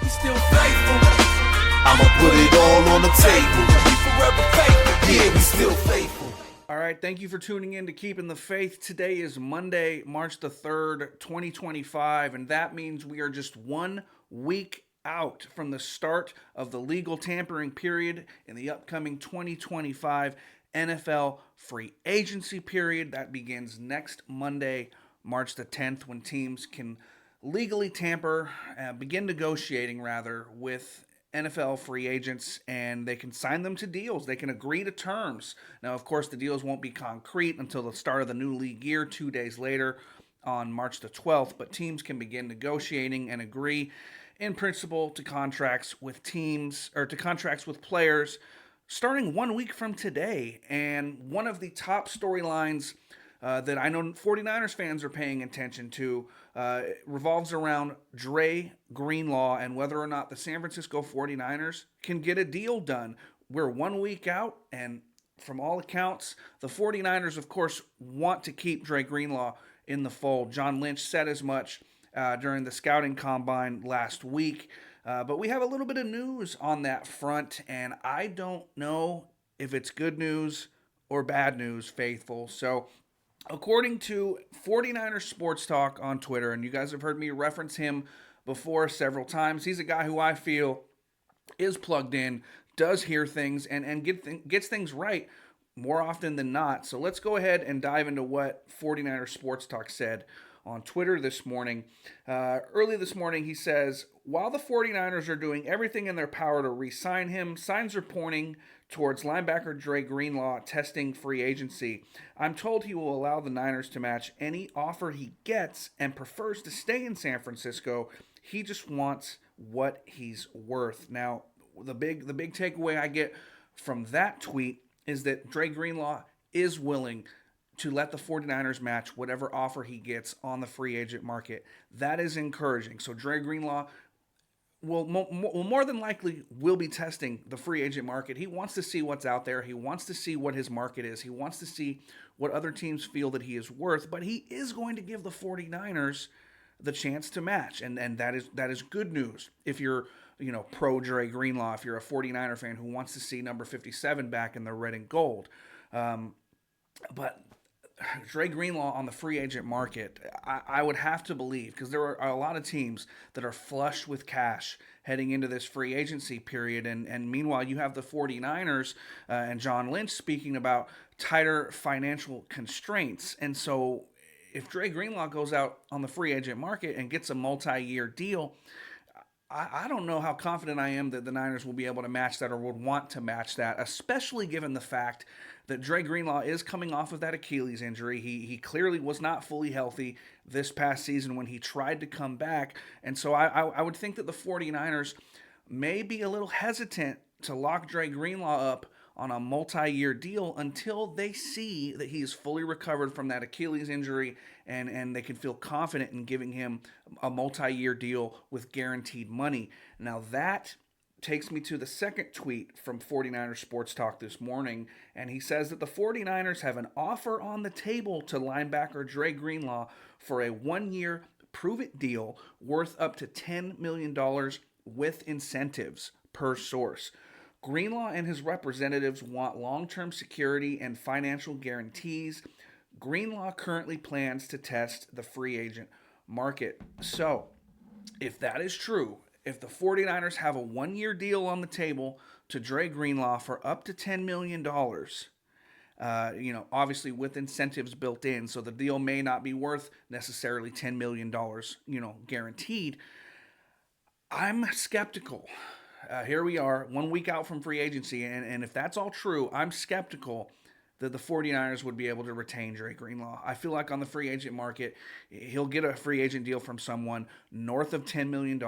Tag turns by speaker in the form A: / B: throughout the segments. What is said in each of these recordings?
A: we still faithful. I'ma put it all on the table. We forever faithful. Yeah, we still faithful.
B: All right, thank you for tuning in to Keeping the Faith. Today is Monday, March the 3rd, 2025, and that means we are just 1 week out from the start of the legal tampering period in the upcoming 2025 NFL free agency period. That begins next Monday, March the 10th, when teams can legally tamper, begin negotiating rather, with NFL free agents, and they can sign them to deals. They can agree to terms. Now, of course, the deals won't be concrete until the start of the new league year, 2 days later on March the 12th, but teams can begin negotiating and agree in principle to contracts with teams, or to contracts with players, starting 1 week from today. And one of the top storylines that I know 49ers fans are paying attention to revolves around Dre Greenlaw and whether or not the San Francisco 49ers can get a deal done. We're 1 week out, and from all accounts, the 49ers, of course, want to keep Dre Greenlaw in the fold. John Lynch said as much during the scouting combine last week. But we have a little bit of news on that front, and I don't know if it's good news or bad news, faithful. So, according to 49ers Sports Talk on Twitter, and you guys have heard me reference him before several times, he's a guy who I feel is plugged in, does hear things, and gets things right more often than not. So let's go ahead and dive into what 49ers Sports Talk said on Twitter this morning. Early this morning, he says, while the 49ers are doing everything in their power to re-sign him, signs are pointing towards linebacker Dre Greenlaw testing free agency. I'm told he will allow the Niners to match any offer he gets and prefers to stay in San Francisco. He just wants what he's worth. Now, the big takeaway I get from that tweet is that Dre Greenlaw is willing to let the 49ers match whatever offer he gets on the free agent market. That is encouraging. So Dre Greenlaw will more than likely will be testing the free agent market. He wants to see what's out there. He wants to see what his market is. He wants to see what other teams feel that he is worth, but he is going to give the 49ers the chance to match, and that is good news. If you're, pro Dre Greenlaw, if you're a 49er fan who wants to see number 57 back in the red and gold. But Dre Greenlaw on the free agent market, I would have to believe, because there are a lot of teams that are flush with cash heading into this free agency period, and meanwhile you have the 49ers and John Lynch speaking about tighter financial constraints. And so if Dre Greenlaw goes out on the free agent market and gets a multi-year deal, I don't know how confident I am that the Niners will be able to match that or would want to match that, especially given the fact that Dre Greenlaw is coming off of that Achilles injury. He clearly was not fully healthy this past season when he tried to come back. And so I would think that the 49ers may be a little hesitant to lock Dre Greenlaw up on a multi-year deal until they see that he is fully recovered from that Achilles injury and they can feel confident in giving him a multi-year deal with guaranteed money. Now that takes me to the second tweet from 49ers Sports Talk this morning, and he says that the 49ers have an offer on the table to linebacker Dre Greenlaw for a 1-year prove-it deal worth up to $10 million with incentives, per source. Greenlaw and his representatives want long-term security and financial guarantees. Greenlaw currently plans to test the free agent market. So, if that is true, if the 49ers have a 1-year deal on the table to Dre Greenlaw for up to $10 million, obviously with incentives built in, so the deal may not be worth necessarily $10 million, guaranteed, I'm skeptical. Here we are, 1 week out from free agency, and if that's all true, I'm skeptical that the 49ers would be able to retain Dre Greenlaw. I feel like on the free agent market, he'll get a free agent deal from someone north of $10 million,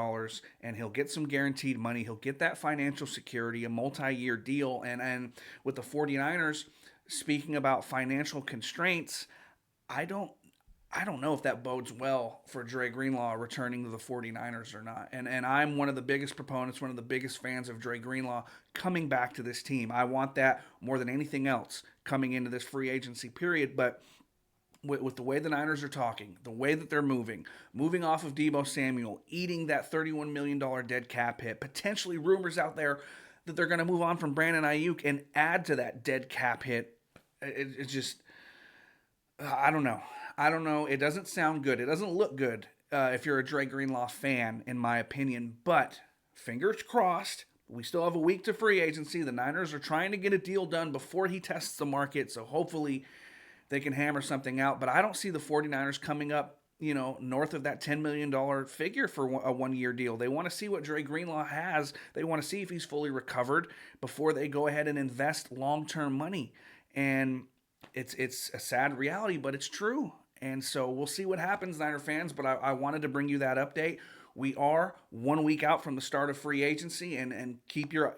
B: and he'll get some guaranteed money. He'll get that financial security, a multi-year deal, and with the 49ers speaking about financial constraints, I don't know if that bodes well for Dre Greenlaw returning to the 49ers or not. And I'm one of the biggest proponents, one of the biggest fans of Dre Greenlaw coming back to this team. I want that more than anything else coming into this free agency period. But with the way the Niners are talking, the way that they're moving off of Deebo Samuel, eating that $31 million dead cap hit, potentially rumors out there that they're going to move on from Brandon Ayuk and add to that dead cap hit. It's just, I don't know. I don't know. It doesn't sound good. It doesn't look good if you're a Dre Greenlaw fan, in my opinion. But fingers crossed. We still have a week to free agency. The Niners are trying to get a deal done before he tests the market. So hopefully they can hammer something out. But I don't see the 49ers coming up, north of that $10 million figure for a one-year deal. They want to see what Dre Greenlaw has. They want to see if he's fully recovered before they go ahead and invest long-term money. And it's a sad reality, but it's true. And so we'll see what happens, Niner fans. But I wanted to bring you that update. We are 1 week out from the start of free agency, and keep your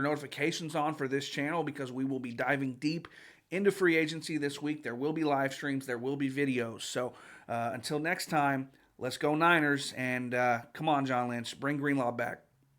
B: notifications on for this channel, because we will be diving deep into free agency this week. There will be live streams, there will be videos. So until next time, let's go Niners, and come on, John Lynch, bring Greenlaw back.